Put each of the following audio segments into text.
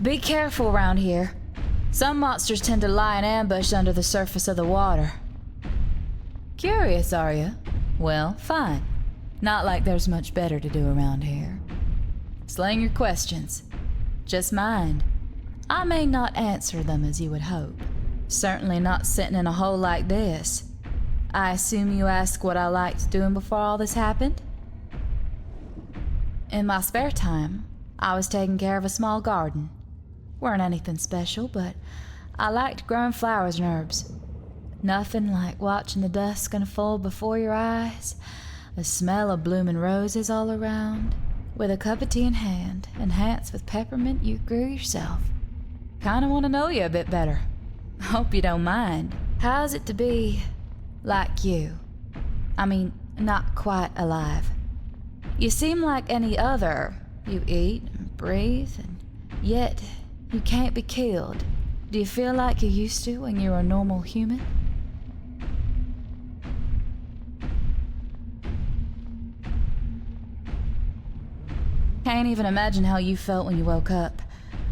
Be careful around here. Some monsters tend to lie in ambush under the surface of the water. Curious, are you? Well, fine. Not like there's much better to do around here. Sling your questions. Just mind, I may not answer them as you would hope. Certainly not sitting in a hole like this. I assume you ask what I liked doing before all this happened? In my spare time, I was taking care of a small garden. Weren't anything special, but I liked growing flowers and herbs. Nothing like watching the dusk unfold before your eyes, the smell of blooming roses all around, with a cup of tea in hand, enhanced with peppermint you grew yourself. Kinda want to know you a bit better. Hope you don't mind. How's it to be like you? I mean, not quite alive. You seem like any other. You eat and breathe, and yet you can't be killed. Do you feel like you used to when you were a normal human? Can't even imagine how you felt when you woke up.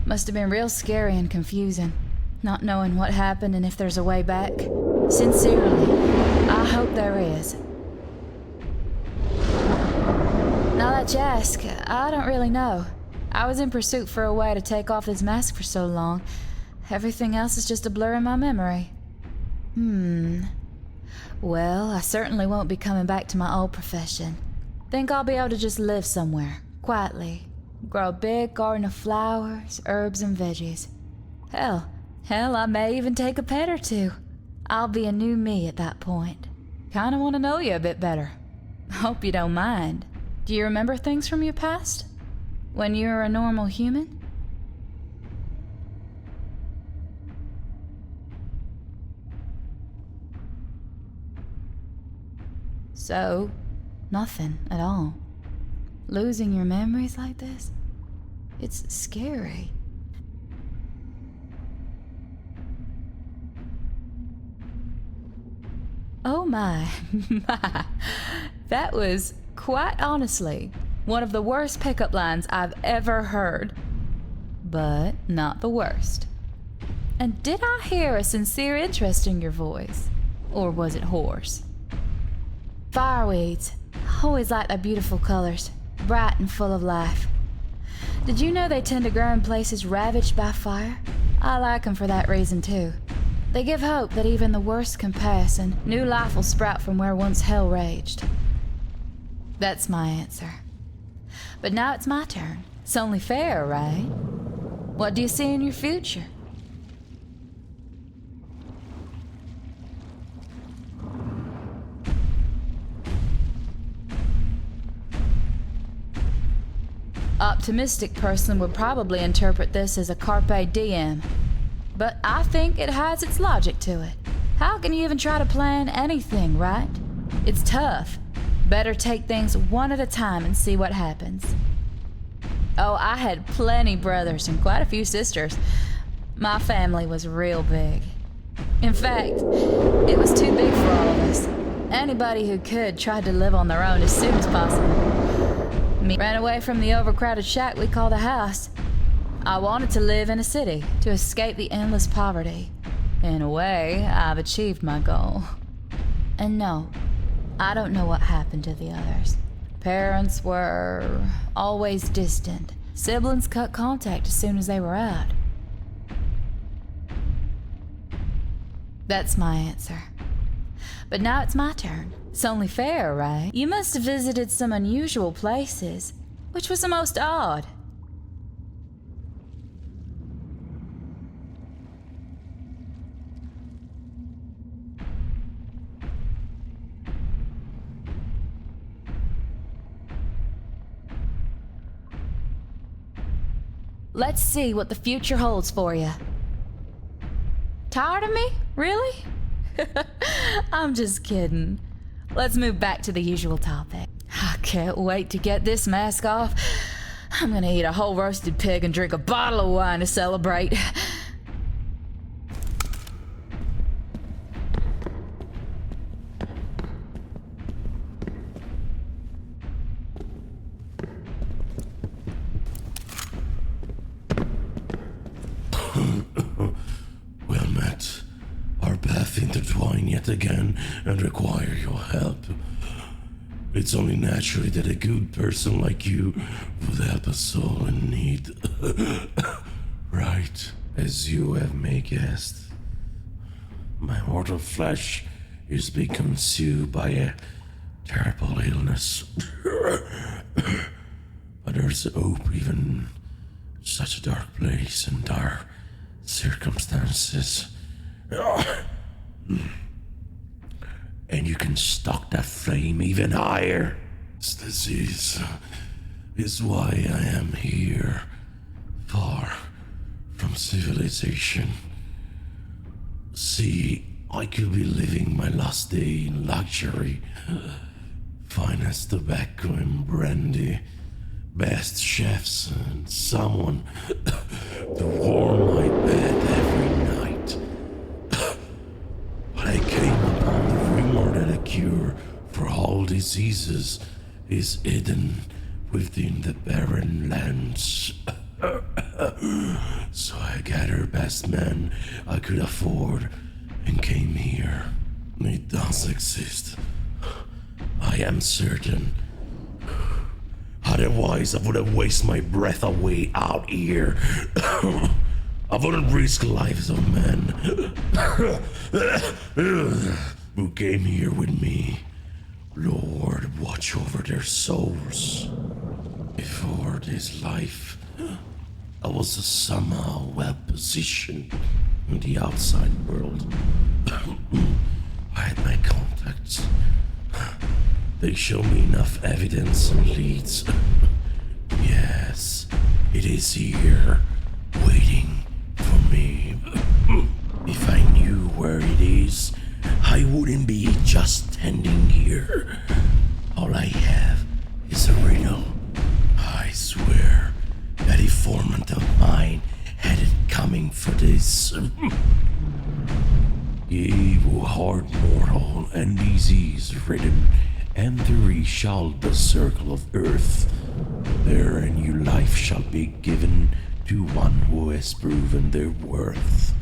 Must have been real scary and confusing, not knowing what happened and if there's a way back. Sincerely, I hope there is. Now that you ask, I don't really know. I was in pursuit for a way to take off this mask for so long. Everything else is just a blur in my memory. Well, I certainly won't be coming back to my old profession. Think I'll be able to just live somewhere, quietly. Grow a big garden of flowers, herbs, and veggies. Hell, I may even take a pet or two. I'll be a new me at that point. Kinda want to know you a bit better. Hope you don't mind. Do you remember things from your past? When you were a normal human? So, nothing at all. Losing your memories like this? It's scary. Oh my. That was, quite honestly, one of the worst pickup lines I've ever heard. But not the worst. And did I hear a sincere interest in your voice? Or was it hoarse? Fireweeds. Always like their beautiful colors. Bright and full of life. Did you know they tend to grow in places ravaged by fire? I like them for that reason too. They give hope that even the worst can pass and new life will sprout from where once hell raged. That's my answer. But now it's my turn. It's only fair, right? What do you see in your future? Optimistic person would probably interpret this as a carpe diem, but I think it has its logic to it. How can you even try to plan anything, right? It's tough. Better take things one at a time and see what happens. Oh, I had plenty brothers and quite a few sisters. My family was real big. In fact, it was too big for all of us. Anybody who could tried to live on their own as soon as possible. Me ran away from the overcrowded shack we call the house. I wanted to live in a city, to escape the endless poverty. In a way, I've achieved my goal. And no, I don't know what happened to the others. Parents were always distant. Siblings cut contact as soon as they were out. That's my answer. But now it's my turn. It's only fair, right? You must have visited some unusual places. Which was the most odd? Let's see what the future holds for you. Tired of me? Really? I'm just kidding. Let's move back to the usual topic. I can't wait to get this mask off. I'm gonna eat a whole roasted pig and drink a bottle of wine to celebrate. intertwine yet again and require your help. It's only naturally that a good person like you would help a soul in need. Right, as you have may guessed. My mortal flesh is being consumed by a terrible illness. But there's hope even in such a dark place and dire circumstances. And you can stock that flame even higher. This disease is why I am here, far from civilization. See, I could be living my last day in luxury, finest tobacco and brandy, best chefs and someone to warm my bed every night. But I came upon the rumor that a cure for all diseases is hidden within the barren lands. So I gathered best men I could afford and came here. It does exist. I am certain. Otherwise, I wouldn't waste my breath away out here. I wouldn't risk lives of men who came here with me. Lord, watch over their souls. Before this life, I was somehow well positioned in the outside world. I had my contacts. They show me enough evidence and leads. Yes, it is here, waiting for me. If I knew where it is, I wouldn't be just standing here. All I have is a riddle. I swear that informant of mine had it coming for this. Ye who hard mortal and disease-ridden, enter ye shall the circle of earth. There a new life shall be given to one who has proven their worth.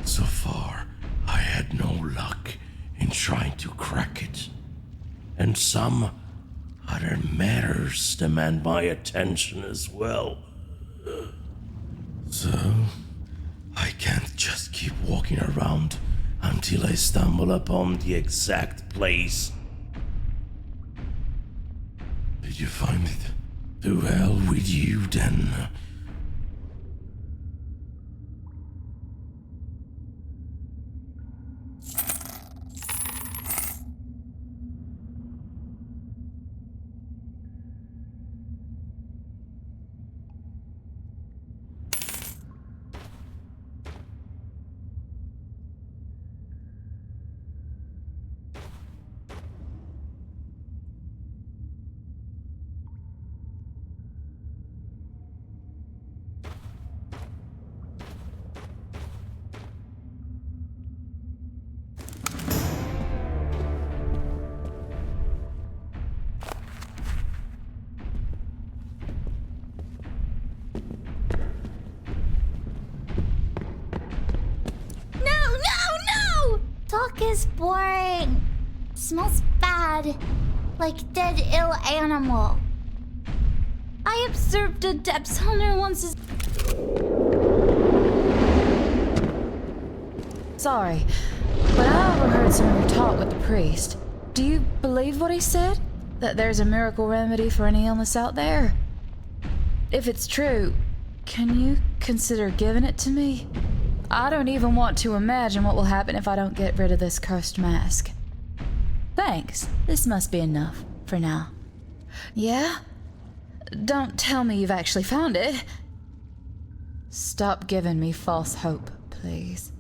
So far, I had no luck in trying to crack it. And some other matters demand my attention as well. So, I can't just keep walking around until I stumble upon the exact place. Did you find it? To hell with you then. Talk is boring. Smells bad. Like dead, ill animal. I observed a depth hunter once. Sorry, but I overheard some of your talk with the priest. Do you believe what he said? That there's a miracle remedy for any illness out there? If it's true, can you consider giving it to me? I don't even want to imagine what will happen if I don't get rid of this cursed mask. Thanks. This must be enough for now. Yeah? Don't tell me you've actually found it. Stop giving me false hope, please.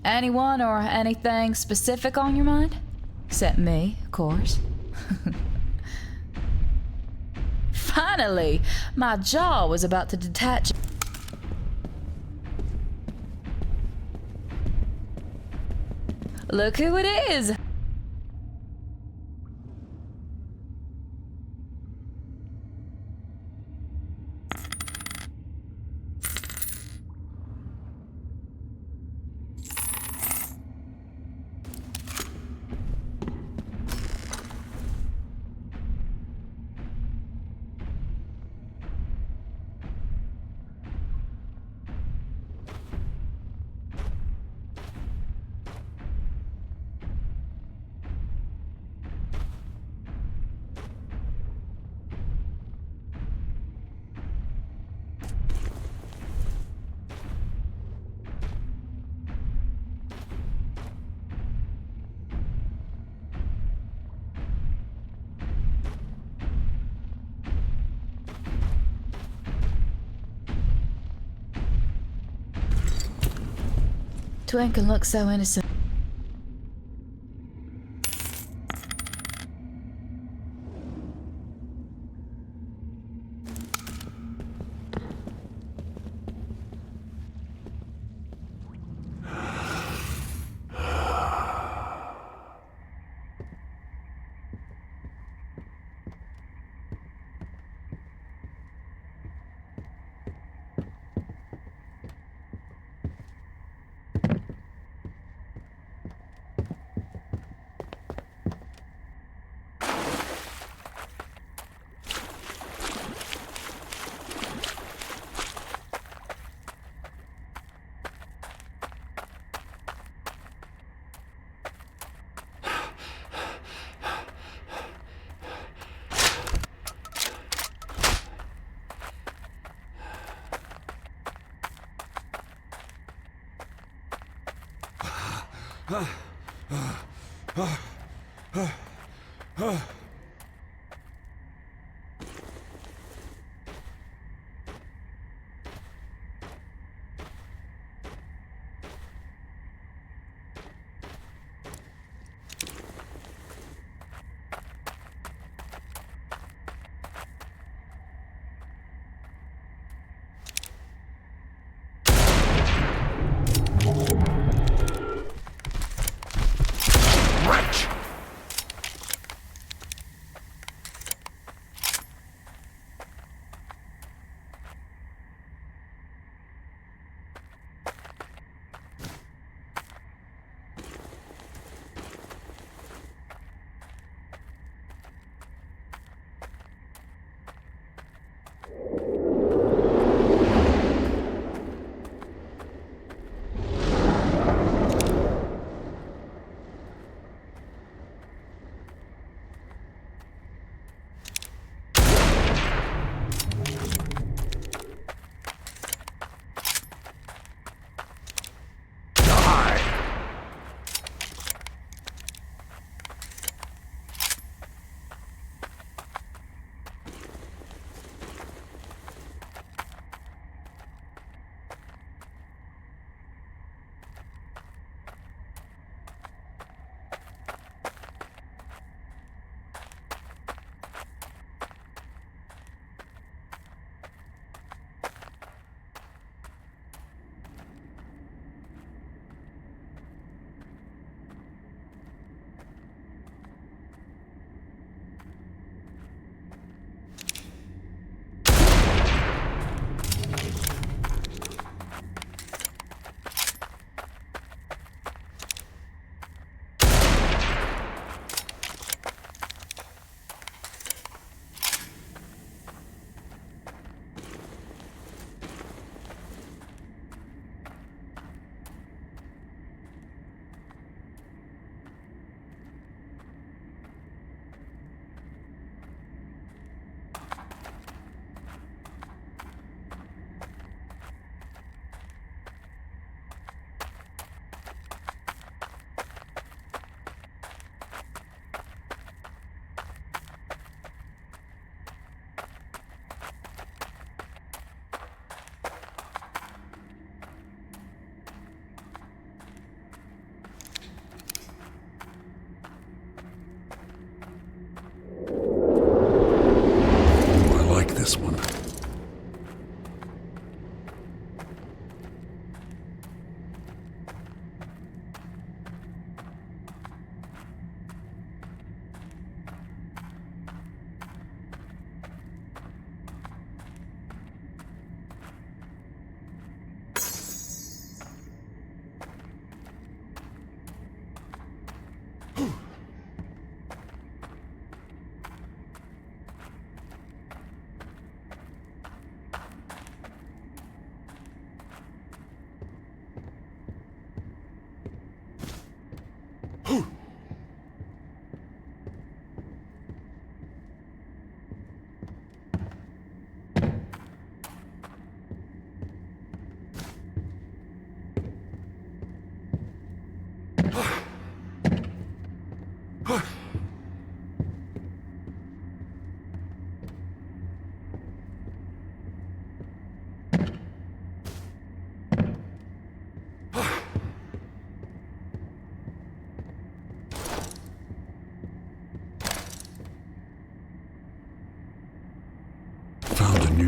Anyone or anything specific on your mind? Except me, of course. Finally, my jaw was about to detach. Look who it is! Twin can look so innocent.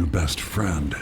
new best friend.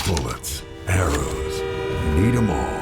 Bullets, arrows, you need them all.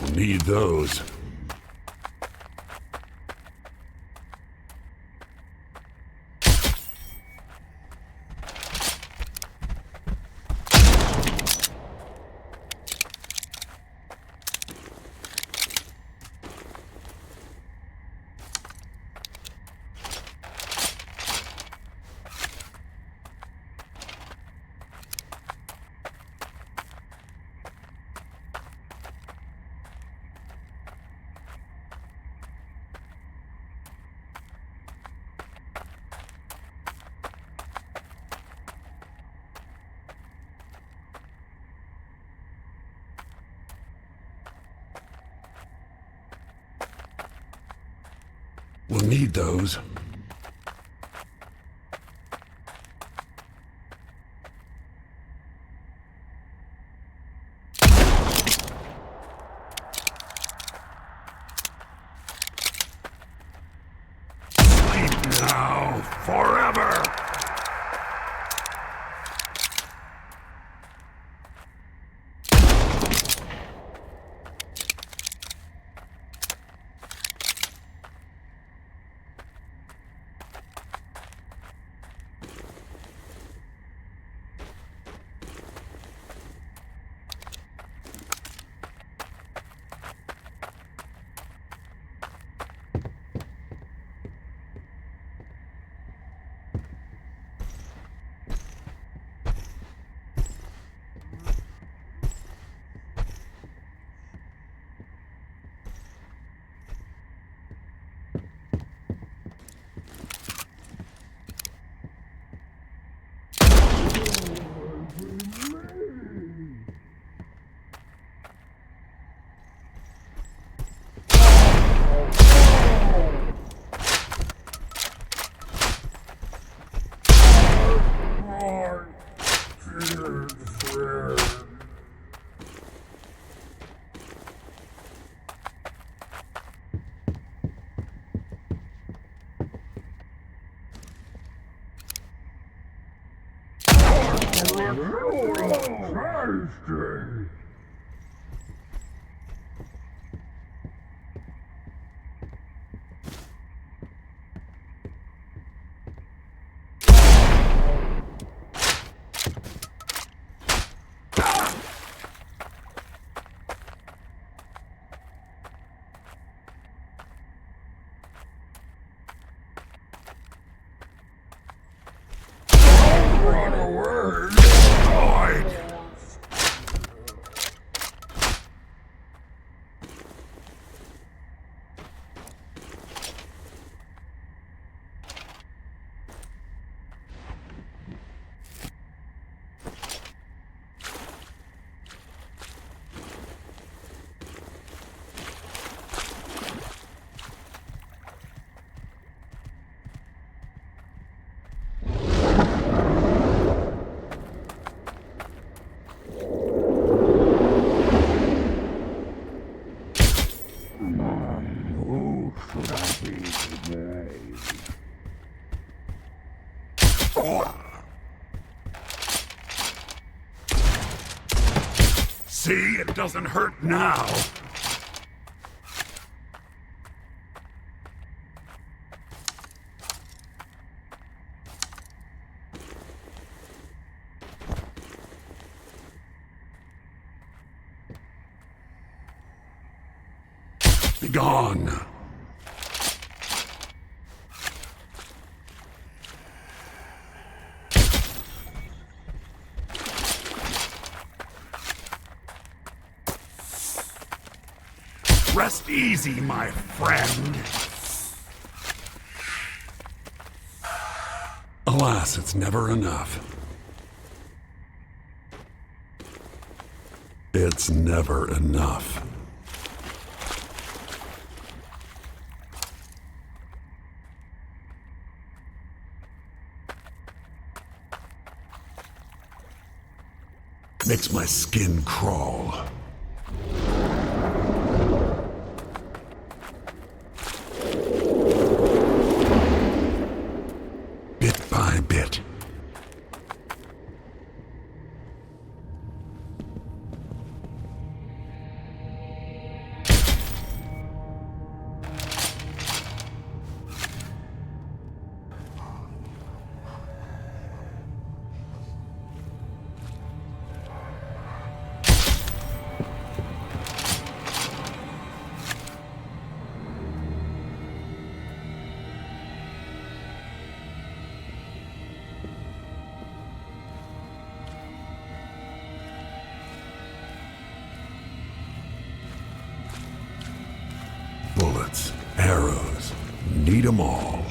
We'll need those. We'll need those. Sleep now, forever! See, it doesn't hurt now. Be gone. Rest easy, my friend. Alas, it's never enough. It's never enough. Makes my skin crawl. Bit by bit. Bullets, arrows, need 'em all.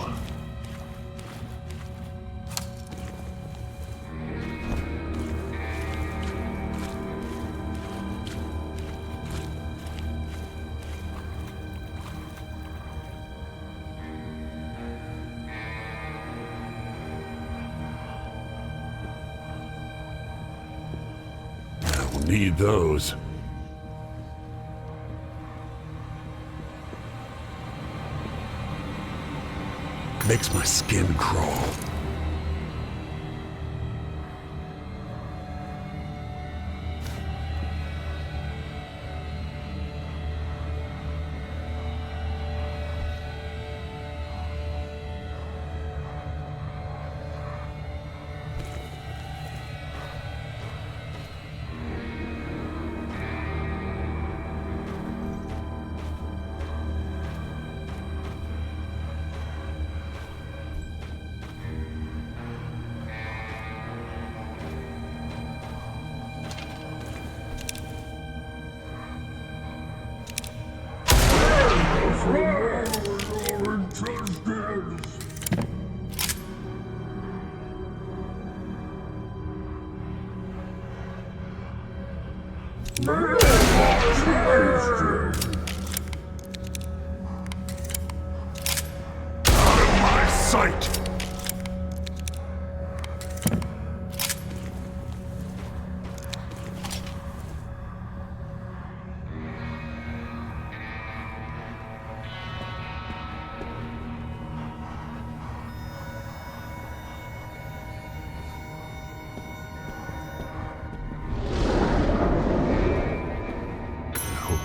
need those. Makes my skin crawl. Out of my sight!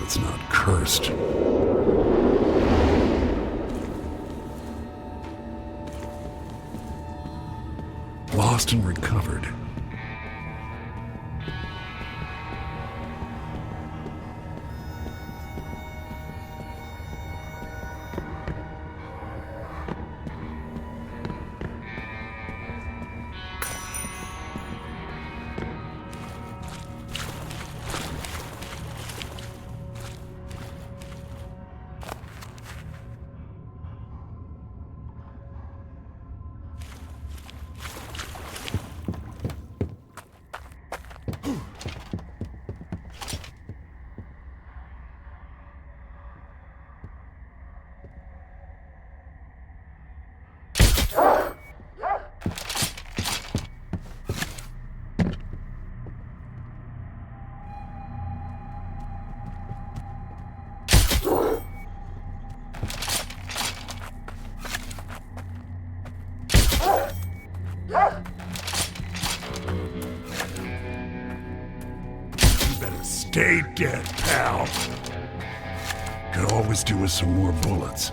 It's not cursed. Lost and recovered. Stay dead, pal. Could always do with some more bullets.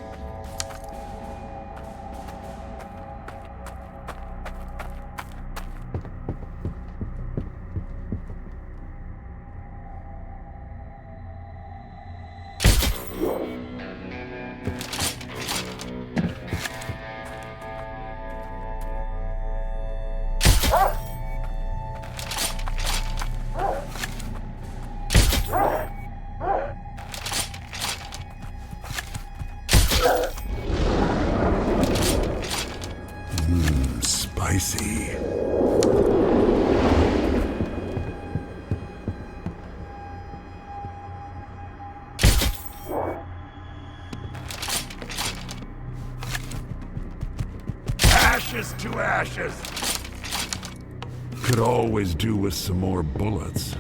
Spicy. Ashes to ashes. Could always do with some more bullets.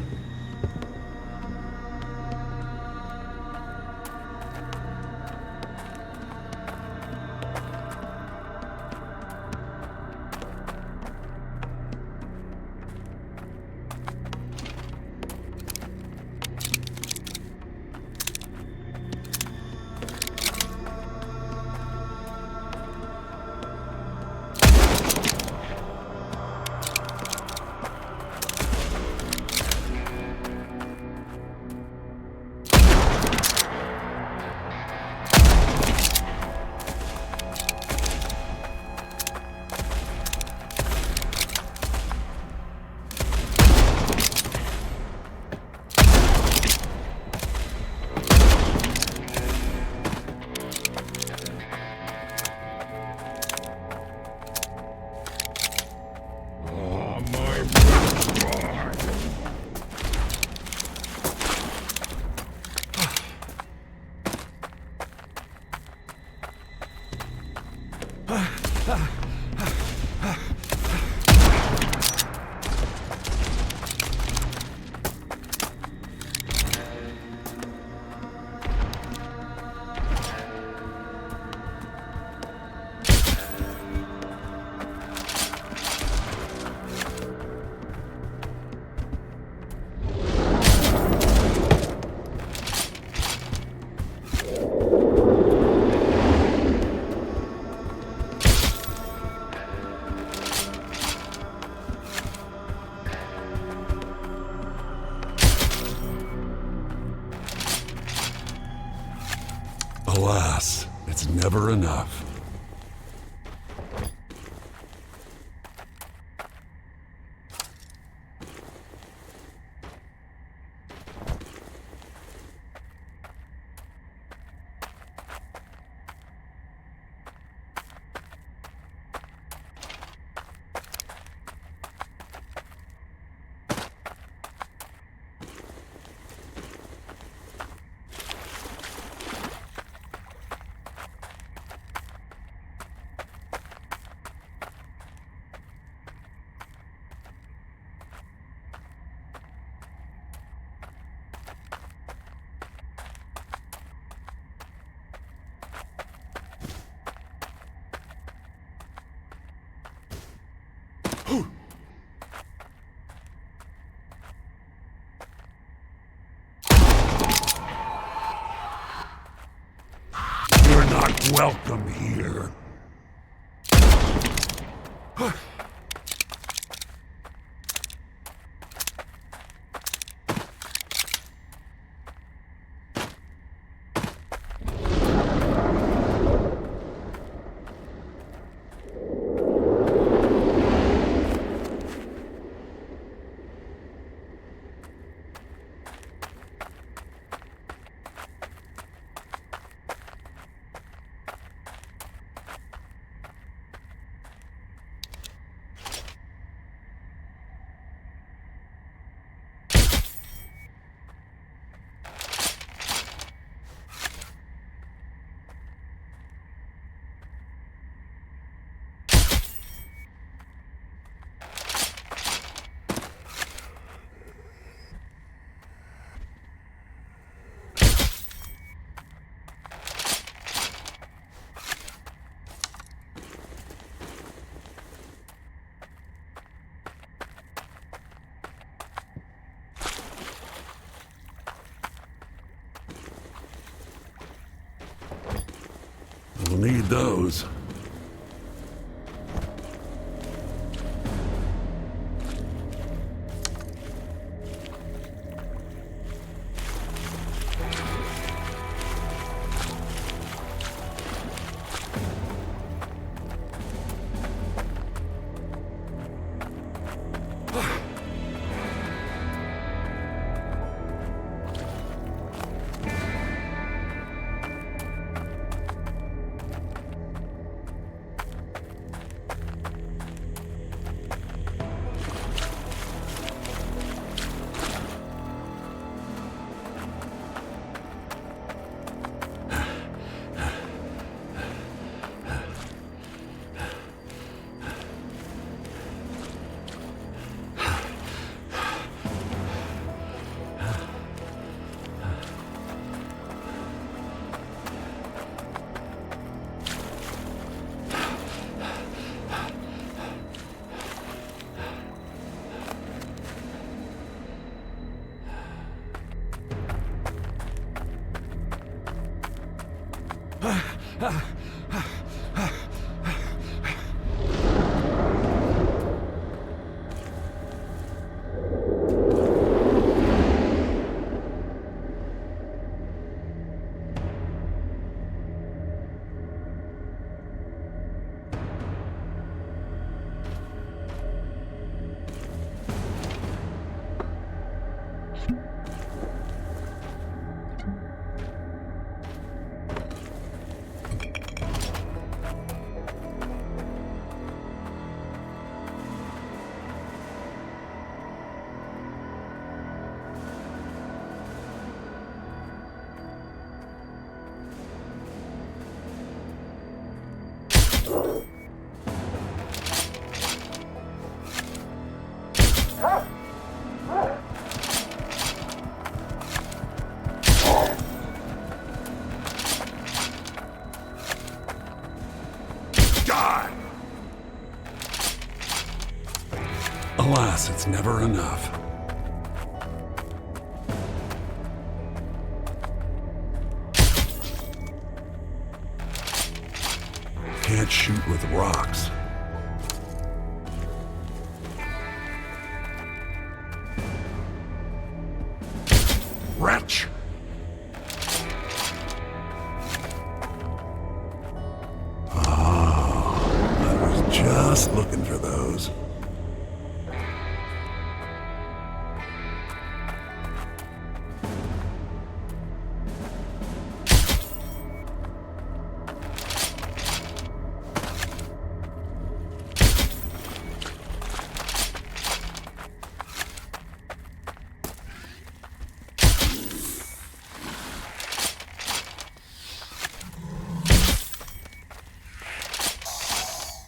Alas, it's never enough. You're not welcome here. We'll need those. Alas, it's never enough. Can't shoot with rocks. Wretch! just looking for those.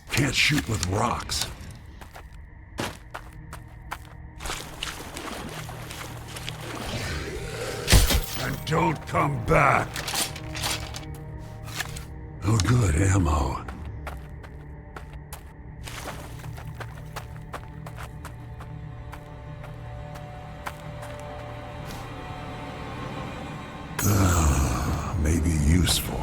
Can't shoot with rocks. And don't come back. Oh, good ammo. Maybe useful.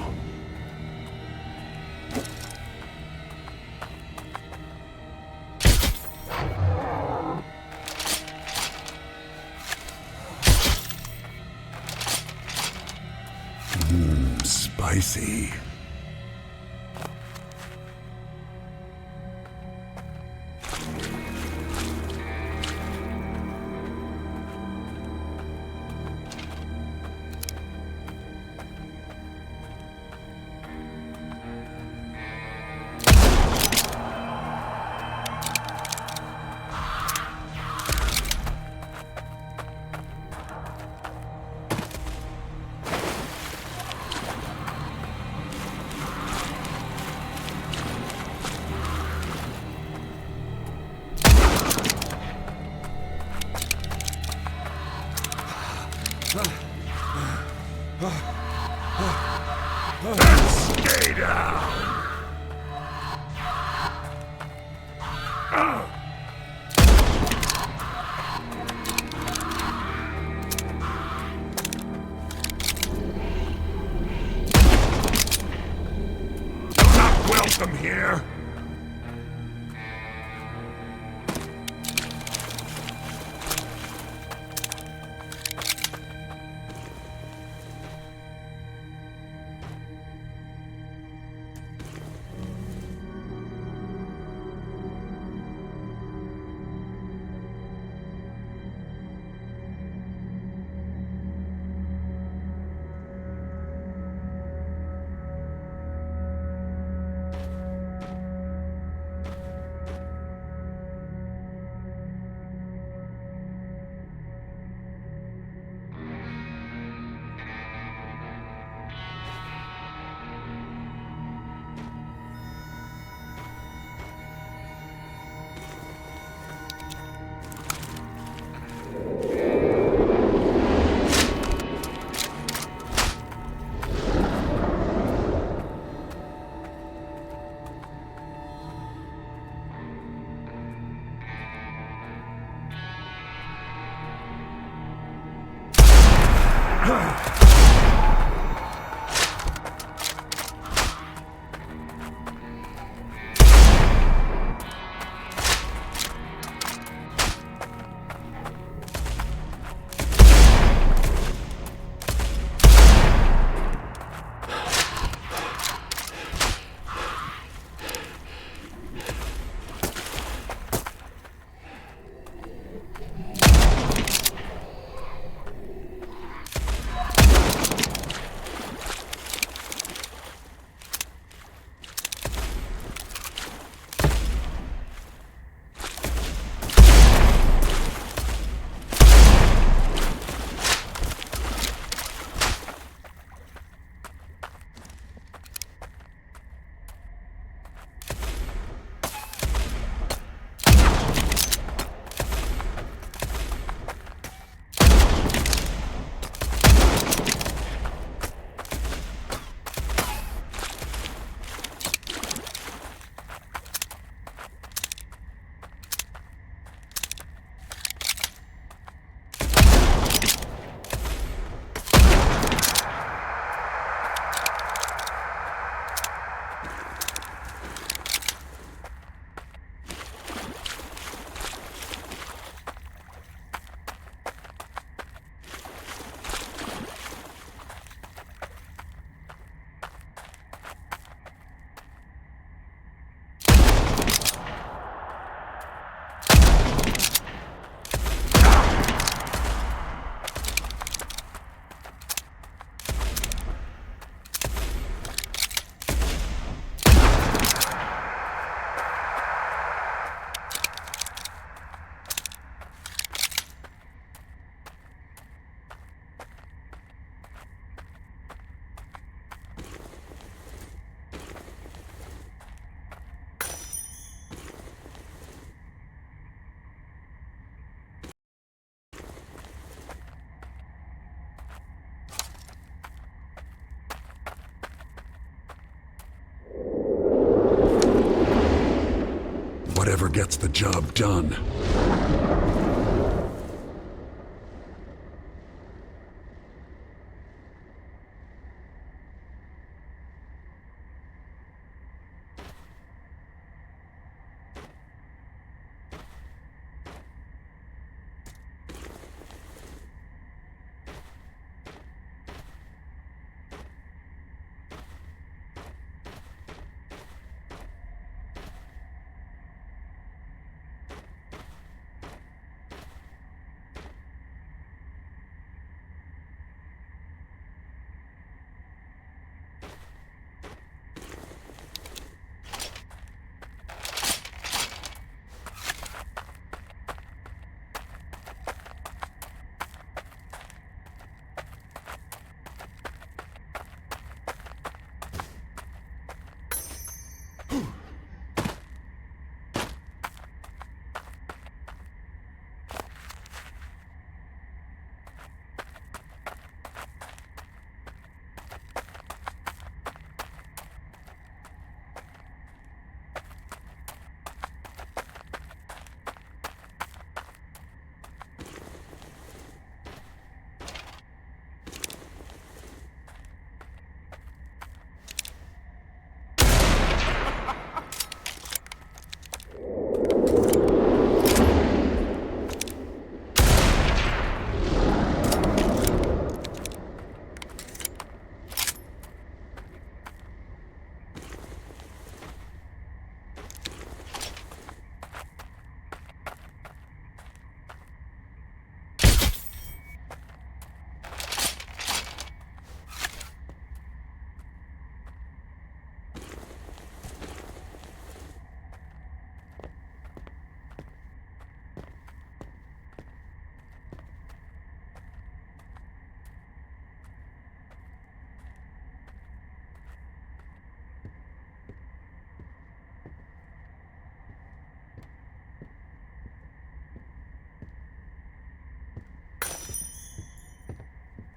Spicy. Stay down! You're not welcome here! whoever gets the job done.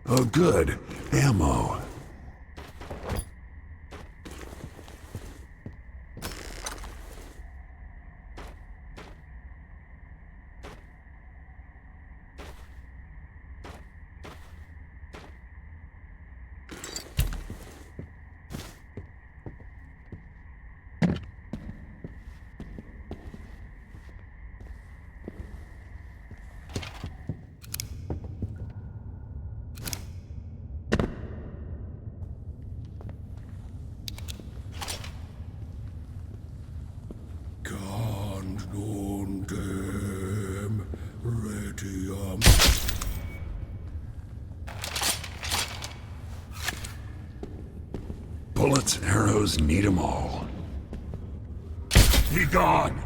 Oh, good. Ammo. Bullets, arrows, need 'em all. Be gone!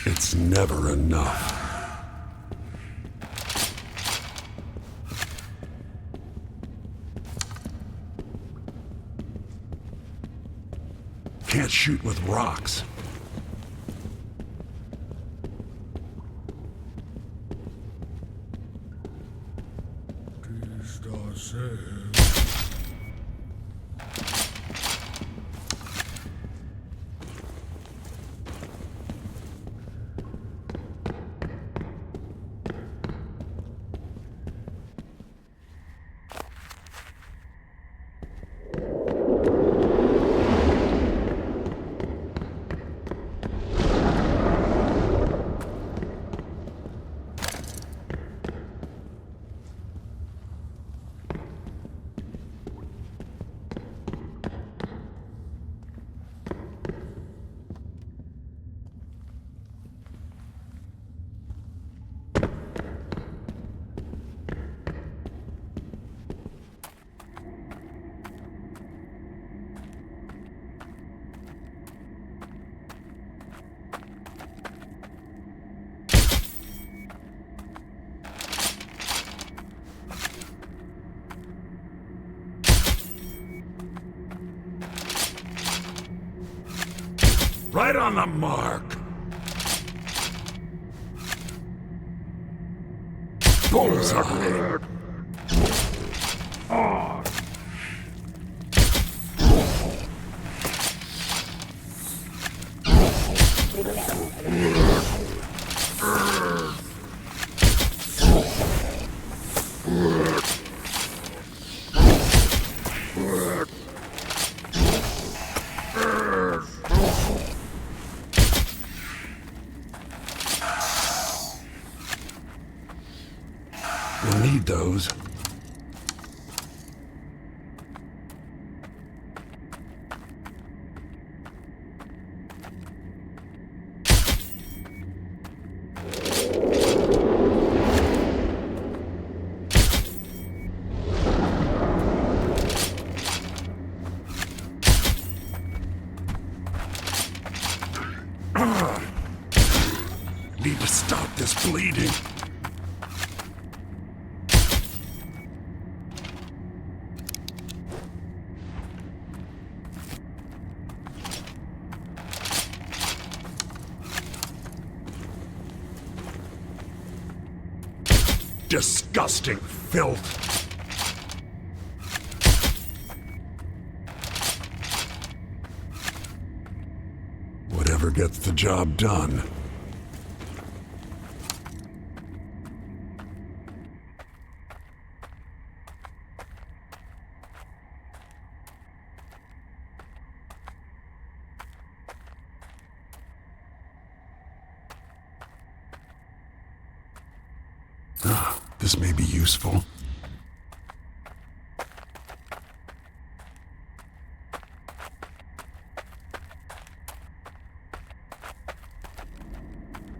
It's never enough. Can't shoot with rocks. Right on the mark. Bullseye. We'll need those. Need to stop this bleeding. Disgusting filth. Whatever gets the job done. This may be useful.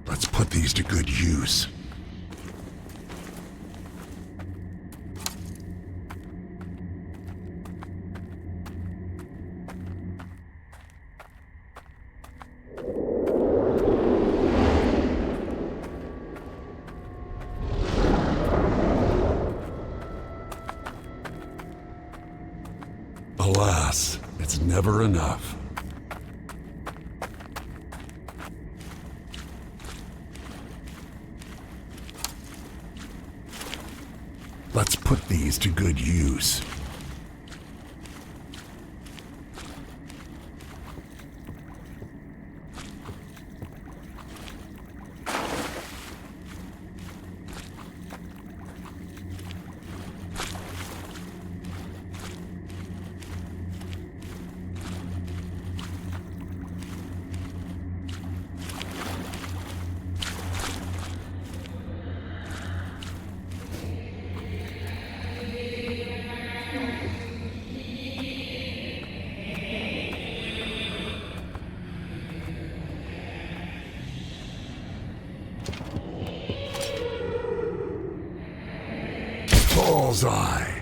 Let's put these to good use. Alas, it's never enough. Let's put these to good use. Bullseye.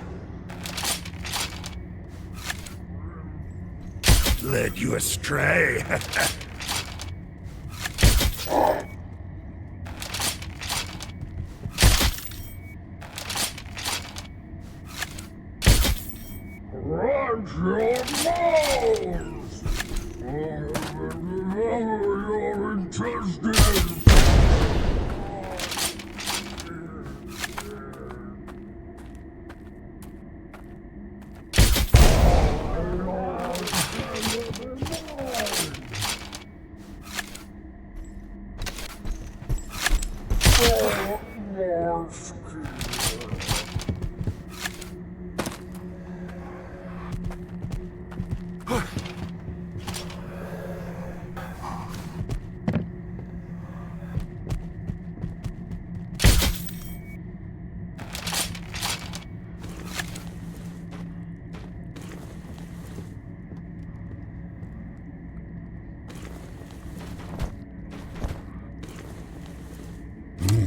Led you astray. Run your mouth! Your intestines!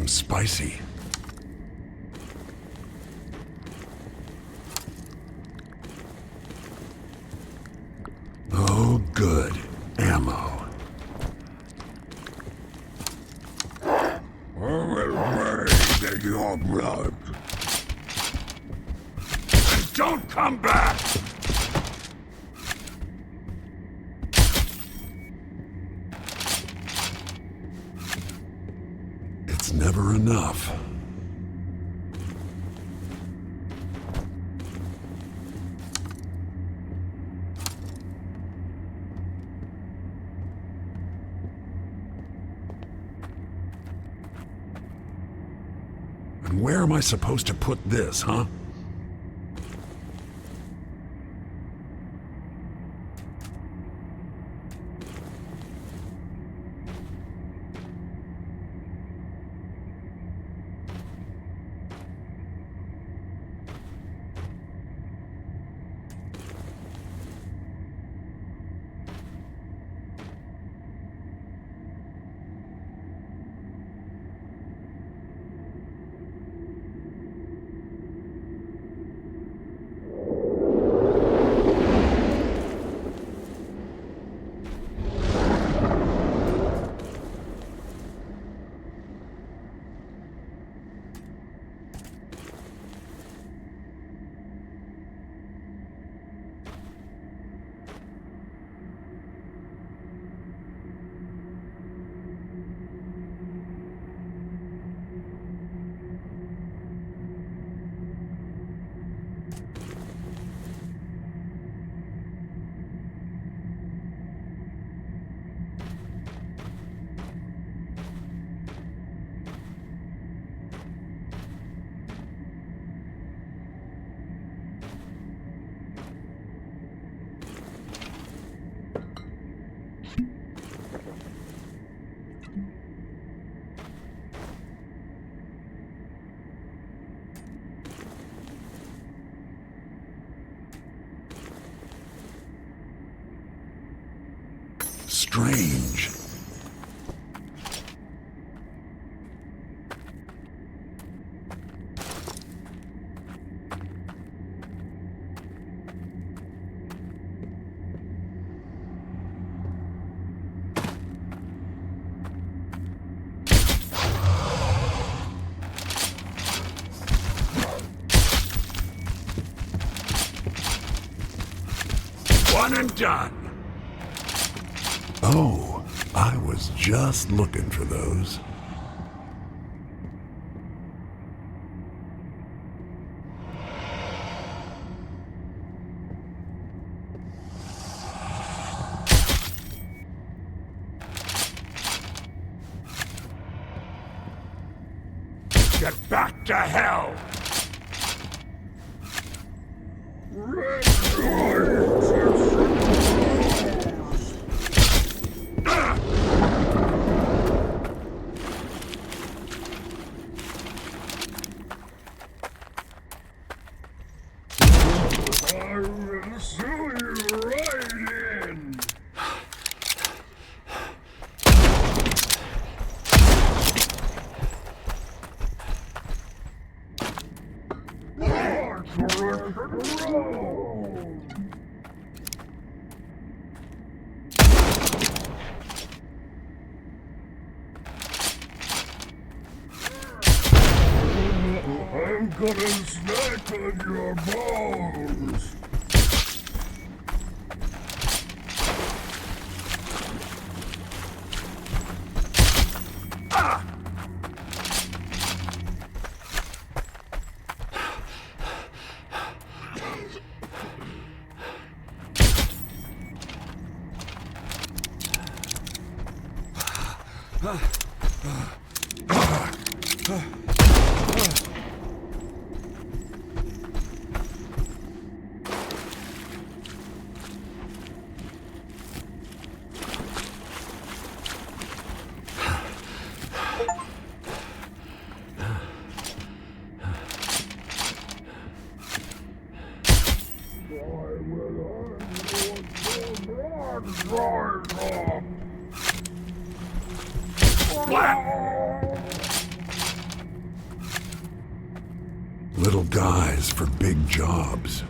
Spicy. Oh, good. Ammo. I will bathe in your blood. And don't come back! It's never enough. And where am I supposed to put this, huh? Strange. One and done. Oh, I was just looking for those. Get back to hell! I will sew you right in. I'm gonna snack on your bones. Little guys for big jobs.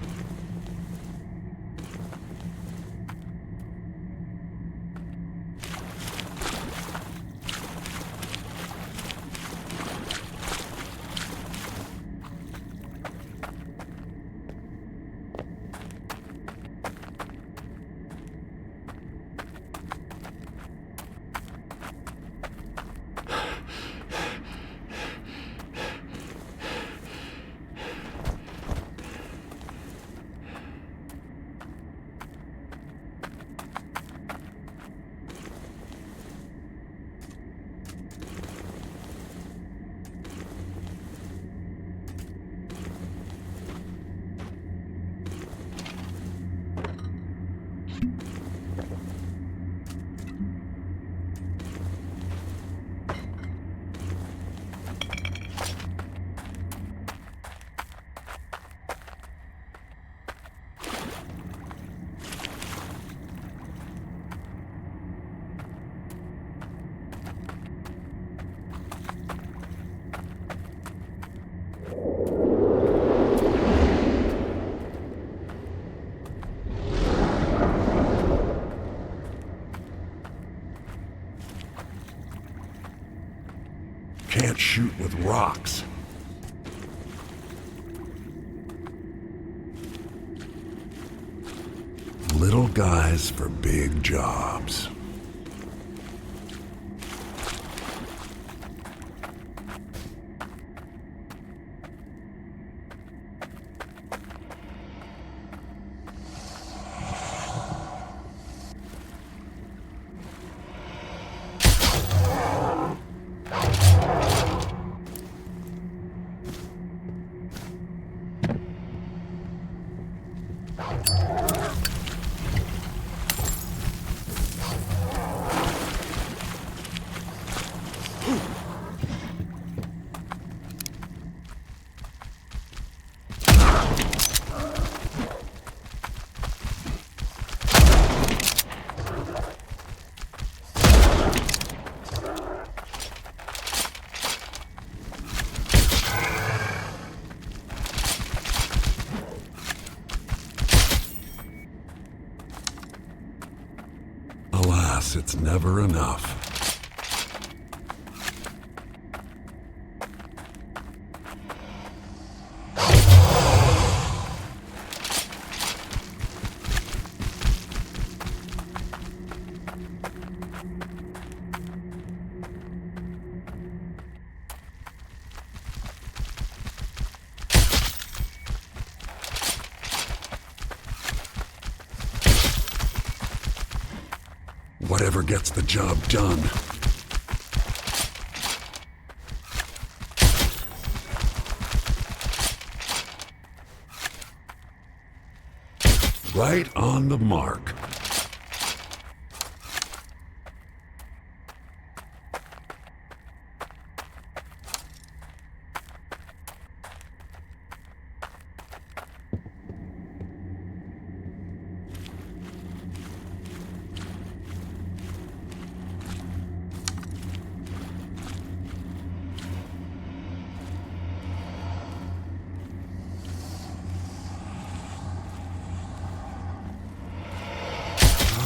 shoot with rocks. Little guys for big jobs. Alas, it's never enough. Whatever gets the job done. Right on the mark.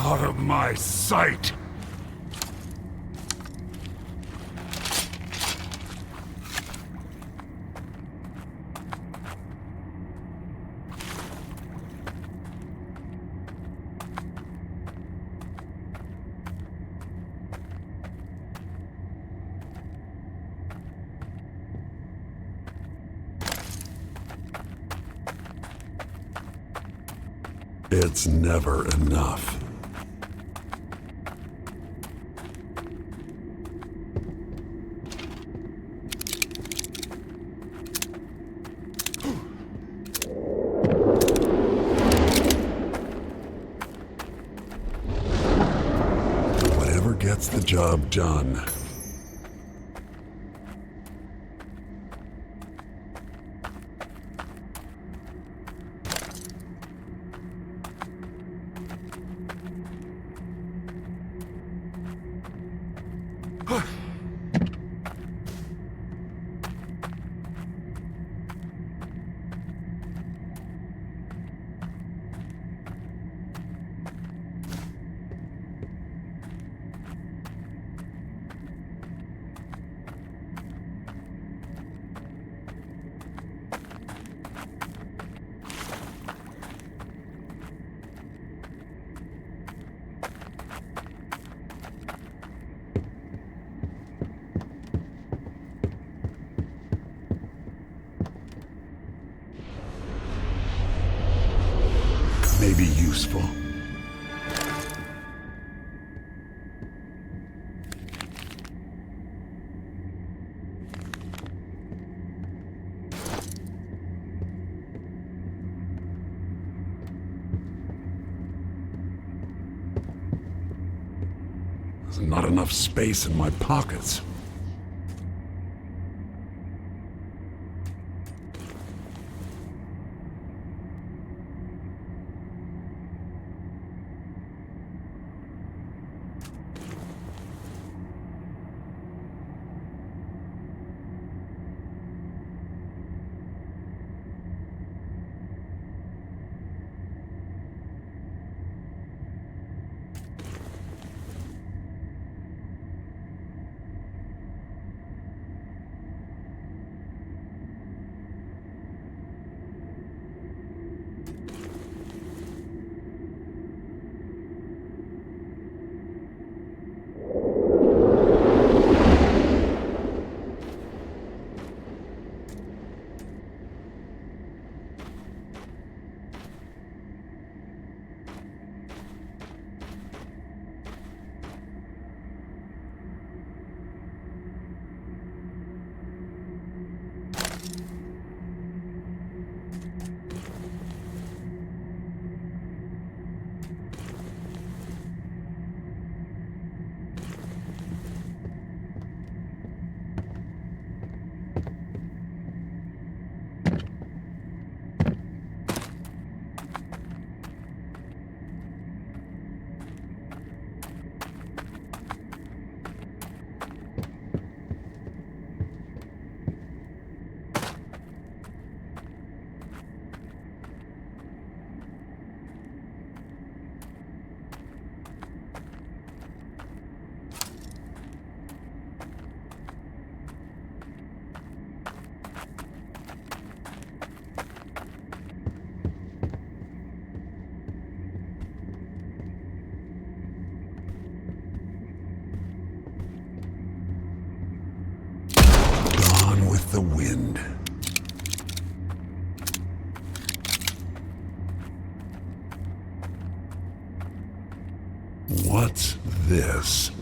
Out of my sight! It's never enough. Whatever gets the job done. May be useful. There's not enough space in my pockets. the wind. What's this?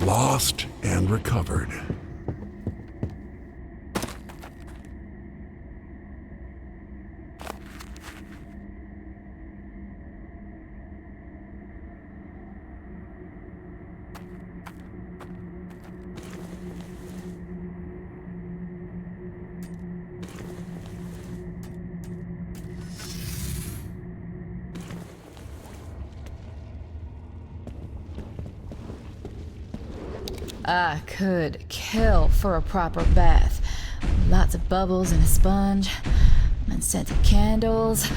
Lost and recovered. I could kill for a proper bath. Lots of bubbles and a sponge, and scented candles.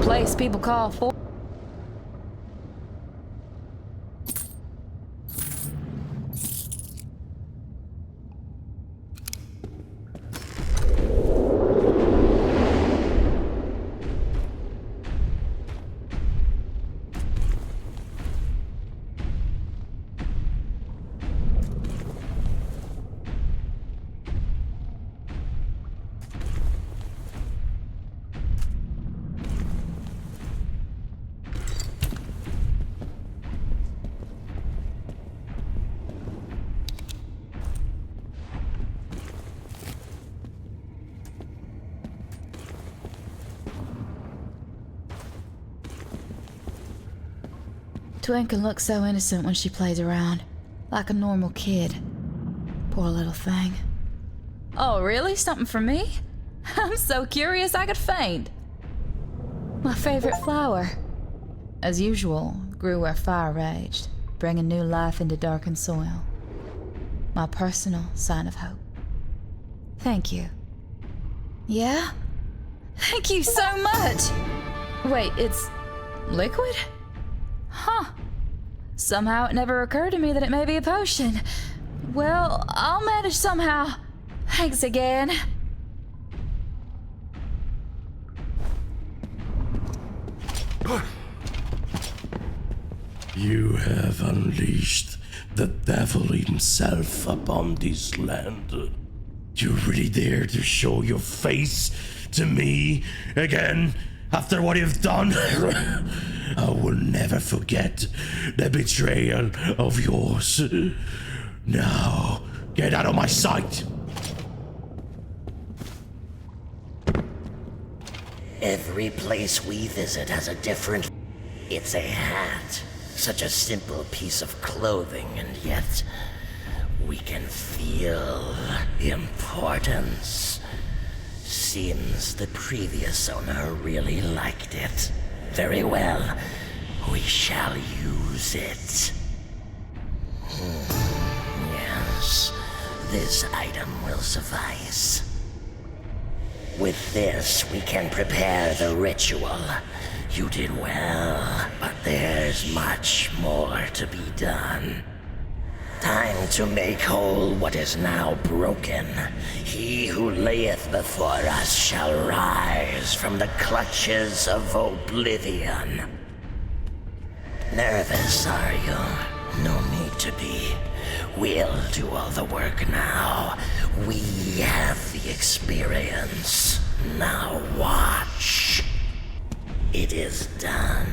Place people call for. Twinkle looks so innocent when she plays around, like a normal kid. Poor little thing. Oh, really? Something for me? I'm so curious I could faint. My favorite flower, as usual, grew where fire raged, bringing new life into darkened soil. My personal sign of hope. Thank you. Yeah? Thank you so much! Wait, it's liquid? Huh. Somehow it never occurred to me that it may be a potion. Well, I'll manage somehow. Thanks again. You have unleashed the devil himself upon this land. You really dare to show your face to me again after what you've done? I will never forget the betrayal of yours. Now, get out of my sight! Every place we visit has a different... It's a hat. Such a simple piece of clothing, and yet we can feel importance. Seems the previous owner really liked it. Very well, we shall use it. Yes, this item will suffice. With this, we can prepare the ritual. You did well, but there's much more to be done. Time to make whole what is now broken. He who layeth before us shall rise from the clutches of oblivion. Nervous, are you? No need to be. We'll do all the work now. We have the experience. Now watch. It is done.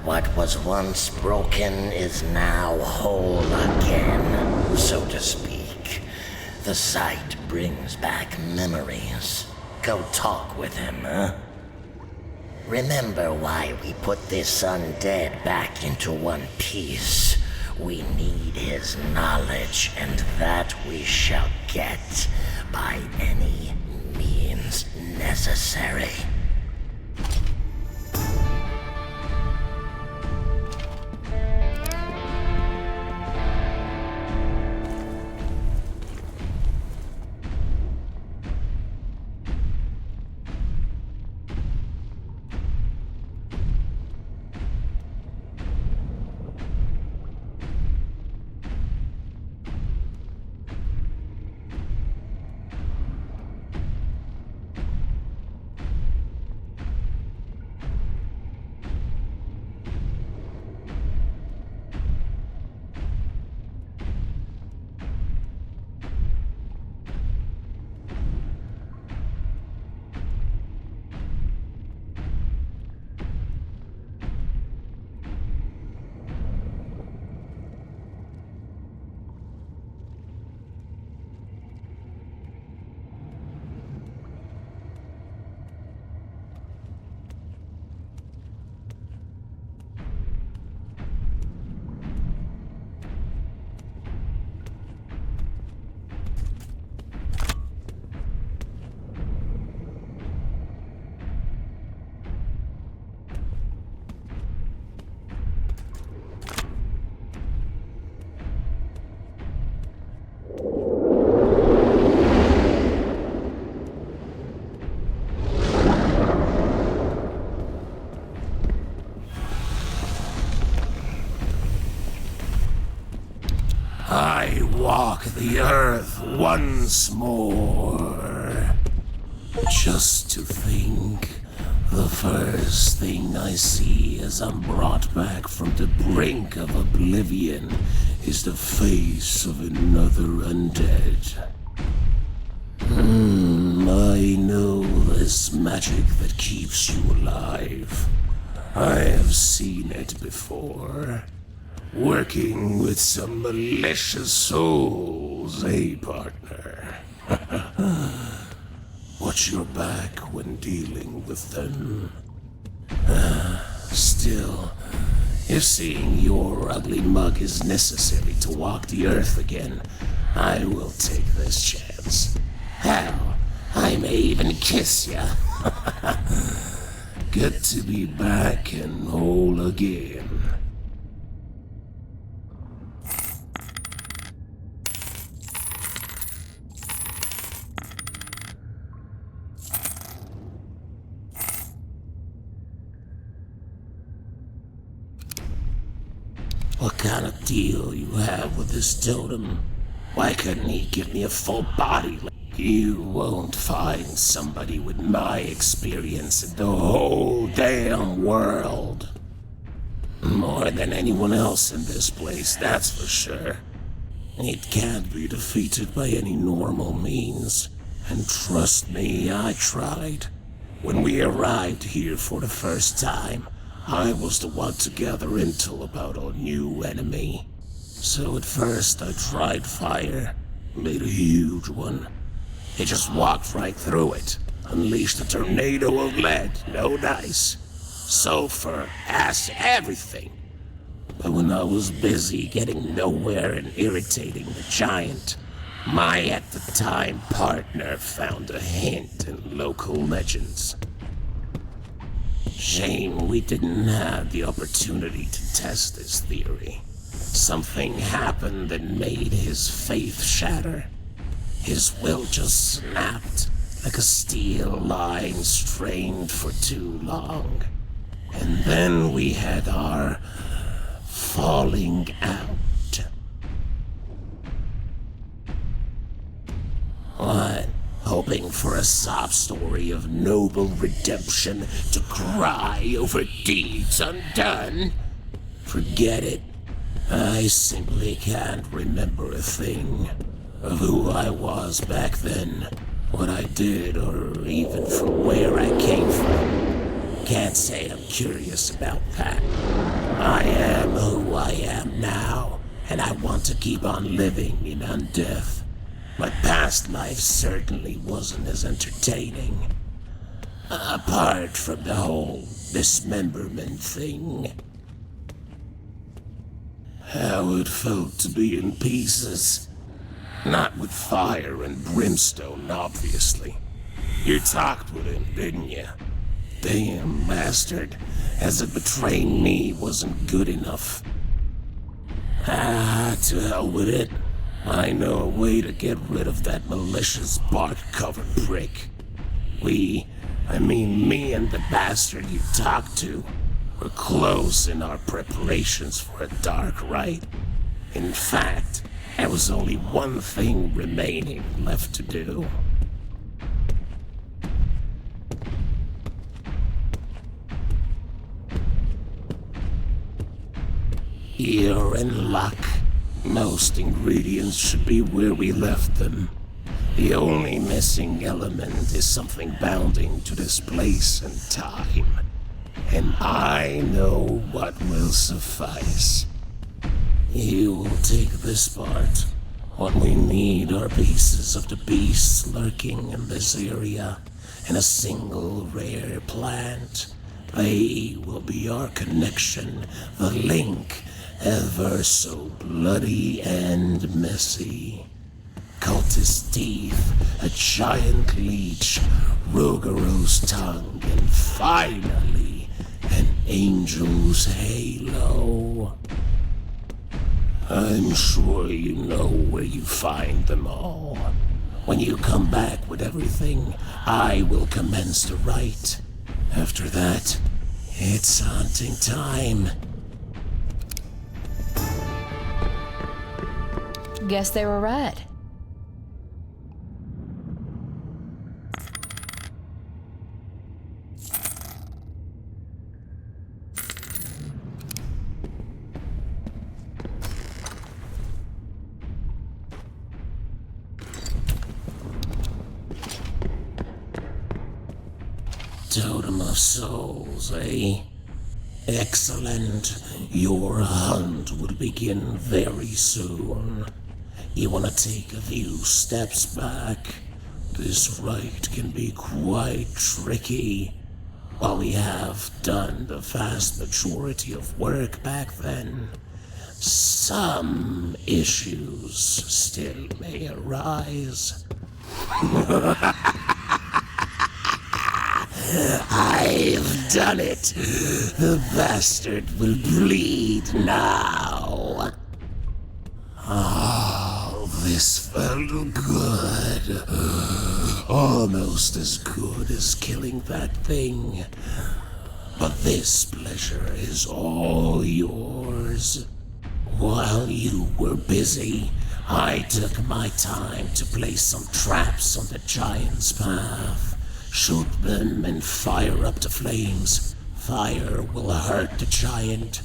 What was once broken is now whole again, so to speak. The sight brings back memories. Go talk with him, huh? Remember why we put this undead back into one piece. We need his knowledge, and that we shall get by any means necessary. I walk the earth once more. Just to think, the first thing I see as I'm brought back from the brink of oblivion is the face of another undead. I know this magic that keeps you alive. I have seen it before. Working with some malicious souls, eh, partner? Watch your back when dealing with them. Still, If seeing your ugly mug is necessary to walk the earth again, I will take this chance. Hell, I may even kiss ya. Good to be back and whole again. What kind of deal you have with this totem? Why couldn't he give me a full body? You won't find somebody with my experience in the whole damn world. More than anyone else in this place, that's for sure. It can't be defeated by any normal means. And trust me, I tried. When we arrived here for the first time, I was the one to gather intel about our new enemy. So at first I tried fire, made a huge one. It just walked right through it, unleashed a tornado of lead, no dice, sulfur, acid, everything. But when I was busy getting nowhere and irritating the giant, my at the time partner found a hint in local legends. Shame we didn't have the opportunity to test this theory. Something happened that made his faith shatter. His will just snapped like a steel line strained for too long. And then we had our falling out. What? Hoping for a sob story of noble redemption to cry over deeds undone? Forget it. I simply can't remember a thing of who I was back then, what I did, or even from where I came from. Can't say I'm curious about that. I am who I am now, and I want to keep on living in undeath. My past life certainly wasn't as entertaining. Apart from the whole dismemberment thing. How it felt to be in pieces. Not with fire and brimstone, obviously. You talked with him, didn't you? Damn bastard, as if betraying me wasn't good enough. To hell with it. I know a way to get rid of that malicious bark-covered prick. Me and the bastard you talked to, were close in our preparations for a dark rite. In fact, there was only one thing remaining left to do. You're in luck. Most ingredients should be where we left them. The only missing element is something bounding to this place and time. And I know what will suffice. You will take this part. What we need are pieces of the beasts lurking in this area, and a single rare plant. They will be our connection, the link, ever so bloody and messy. Cultist teeth, a giant leech, Rogaro's tongue, and finally, an angel's halo. I'm sure you know where you find them all. When you come back with everything, I will commence the rite. After that, it's hunting time. Guess they were right. Totem of souls, eh? Excellent. Your hunt will begin very soon. You want to take a few steps back? This rite can be quite tricky. While we have done the vast majority of work back then, some issues still may arise. I've done it. The bastard will bleed now. Oh, this felt good. Almost as good as killing that thing. But this pleasure is all yours. While you were busy, I took my time to place some traps on the giant's path. Shoot them and fire up the flames. Fire will hurt the giant,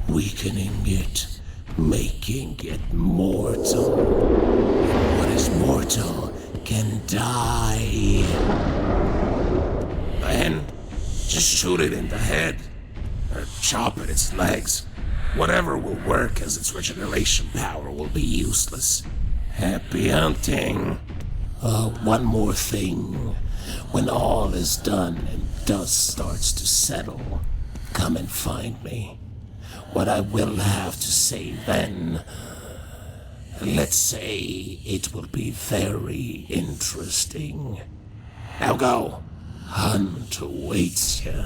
weakening it, making it mortal. What is mortal can die. Then, just shoot it in the head, or chop at its legs. Whatever will work, as its regeneration power will be useless. Happy hunting. One more thing. When all is done and dust starts to settle, come and find me. What I will have to say then, let's say it will be very interesting. Now go. Hunt awaits you.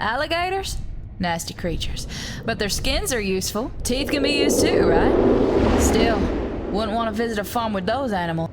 Alligators? Nasty creatures. But their skins are useful. Teeth can be used too, right? Still, wouldn't want to visit a farm with those animals.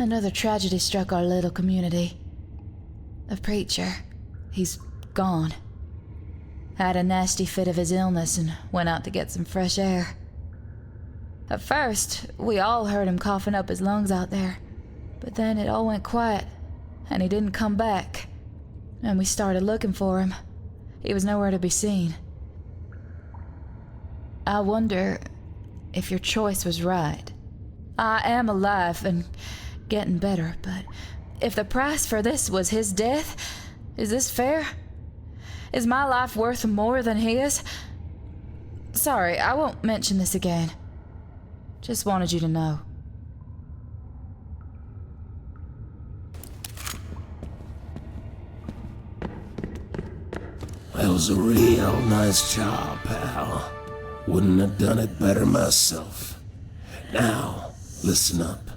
Another tragedy struck our little community. A preacher. He's gone. Had a nasty fit of his illness and went out to get some fresh air. At first, we all heard him coughing up his lungs out there. But then it all went quiet, and he didn't come back. And we started looking for him. He was nowhere to be seen. I wonder if your choice was right. I am alive and getting better, but if the price for this was his death, is this fair? Is my life worth more than his? Sorry, I won't mention this again. Just wanted you to know. That was a real nice job, pal. Wouldn't have done it better myself. Now, listen up.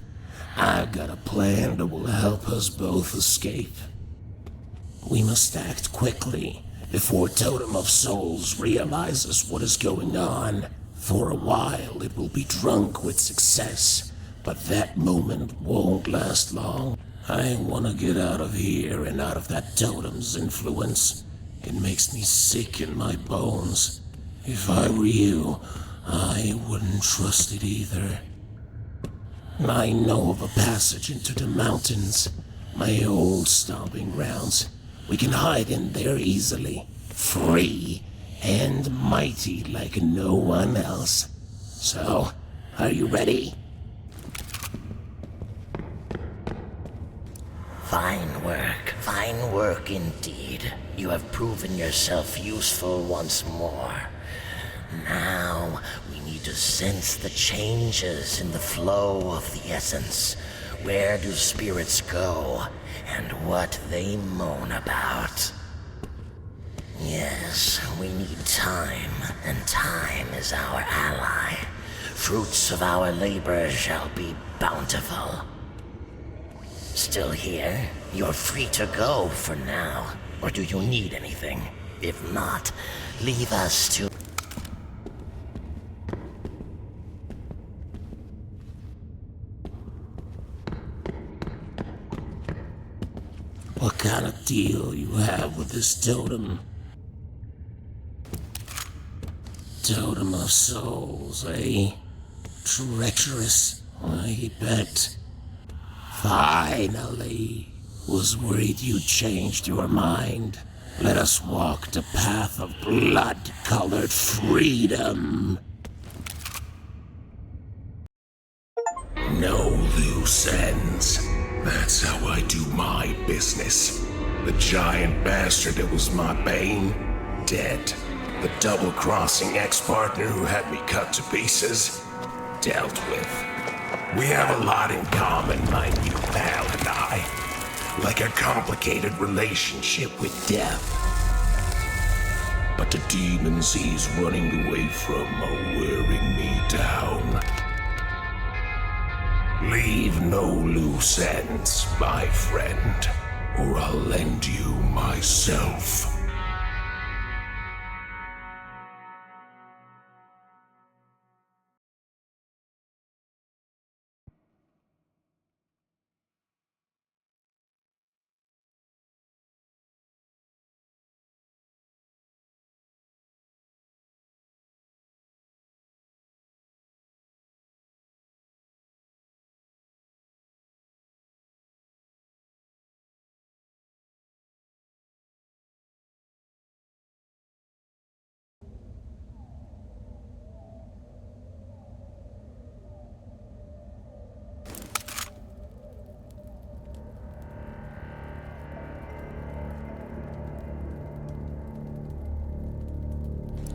I've got a plan that will help us both escape. We must act quickly before Totem of Souls realizes what is going on. For a while, it will be drunk with success, but that moment won't last long. I want to get out of here and out of that totem's influence. It makes me sick in my bones. If I were you, I wouldn't trust it either. I know of a passage into the mountains, my old stomping grounds. We can hide in there easily, free and mighty like no one else. So, are you ready? Fine work indeed. You have proven yourself useful once more. Now, we need to sense the changes in the flow of the essence. Where do spirits go, and what they moan about? Yes, we need time, and time is our ally. Fruits of our labor shall be bountiful. Still here? You're free to go for now. Or do you need anything? If not, leave us to... What kind of deal you have with this totem? Totem of Souls, eh? Treacherous, I bet. Finally. Was worried you changed your mind. Let us walk the path of blood-colored freedom. No loose ends. That's how I do my business. The giant bastard that was my bane, dead. The double-crossing ex-partner who had me cut to pieces, dealt with. We have a lot in common, my new pal and I. Like a complicated relationship with death. But the demons he's running away from are wearing me down. Leave no loose ends, my friend, or I'll lend you myself.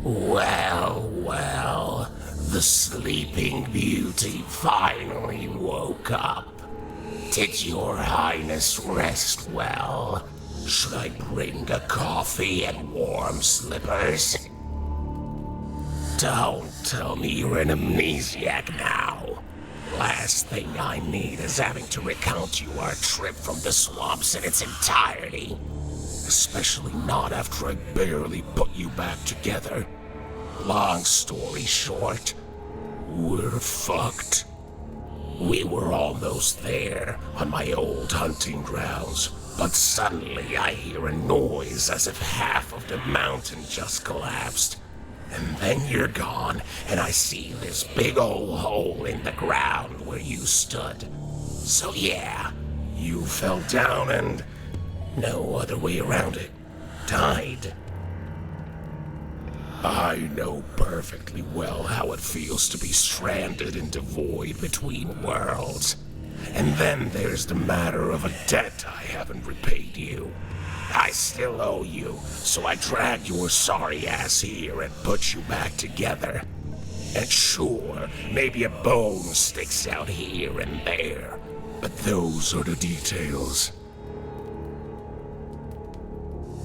Well, the Sleeping Beauty finally woke up. Did your highness rest well? Should I bring a coffee and warm slippers? Don't tell me you're an amnesiac now. Last thing I need is having to recount you our trip from the swamps in its entirety. Especially not after I barely put you back together. Long story short, we're fucked. We were almost there, on my old hunting grounds, but suddenly I hear a noise as if half of the mountain just collapsed. And then you're gone, and I see this big old hole in the ground where you stood. So yeah, you fell down and, no other way around it, died. I know perfectly well how it feels to be stranded in the void between worlds. And then there's the matter of a debt I haven't repaid you. I still owe you, so I dragged your sorry ass here and put you back together. And sure, maybe a bone sticks out here and there, but those are the details.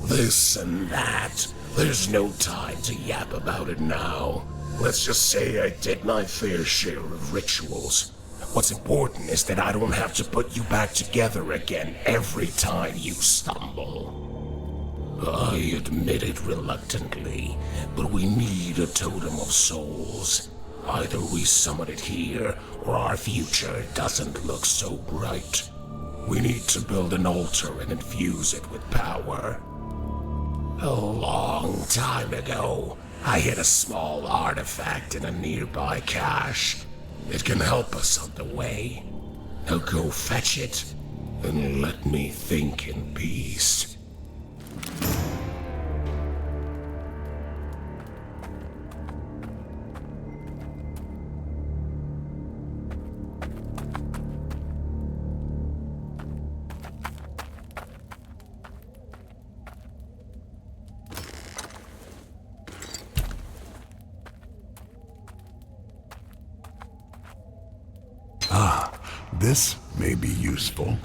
This and that. There's no time to yap about it now. Let's just say I did my fair share of rituals. What's important is that I don't have to put you back together again every time you stumble. I admit it reluctantly, but we need a totem of souls. Either we summon it here, or our future doesn't look so bright. We need to build an altar and infuse it with power. A long time ago, I hid a small artifact in a nearby cache. It can help us on the way. Now go fetch it, and let me think in peace. This may be useful.